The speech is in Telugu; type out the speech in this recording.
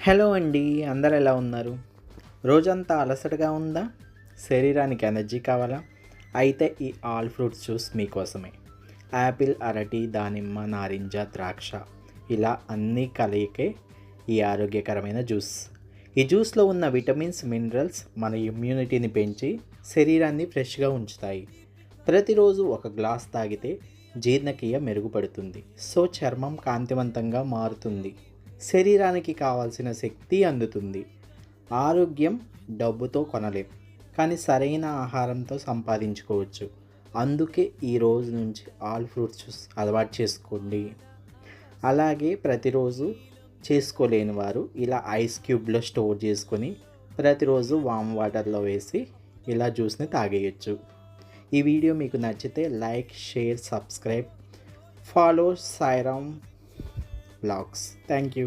హలో అండి, అందరు ఎలా ఉన్నారు? రోజంతా అలసటగా ఉందా? శరీరానికి ఎనర్జీ కావాలా? అయితే ఈ ఆల్ ఫ్రూట్స్ జ్యూస్ మీకోసమే. యాపిల్, అరటి, దానిమ్మ, నారింజ, ద్రాక్ష ఇలా అన్నీ కలయికే ఈ ఆరోగ్యకరమైన జ్యూస్. ఈ జ్యూస్లో ఉన్న విటమిన్స్, మినరల్స్ మన ఇమ్యూనిటీని పెంచి శరీరాన్ని ఫ్రెష్గా ఉంచుతాయి. ప్రతిరోజు ఒక గ్లాస్ తాగితే జీర్ణక్రియ మెరుగుపడుతుంది, సో చర్మం కాంతివంతంగా మారుతుంది, శరీరానికి కావాల్సిన శక్తి అందుతుంది. ఆరోగ్యం డబ్బుతో కొనలేం, కానీ సరైన ఆహారంతో సంపాదించుకోవచ్చు. అందుకే ఈ రోజు నుంచి ఆల్ ఫ్రూట్స్ జ్యూస్ అలవాటు చేసుకోండి. అలాగే ప్రతిరోజు చేసుకోలేని వారు ఇలా ఐస్ క్యూబ్లో స్టోర్ చేసుకొని ప్రతిరోజు వామ్ వాటర్లో వేసి ఇలా జ్యూస్ని తాగేయచ్చు. ఈ వీడియో మీకు నచ్చితే like, share, subscribe, follow Sairam vlogs. Thank you.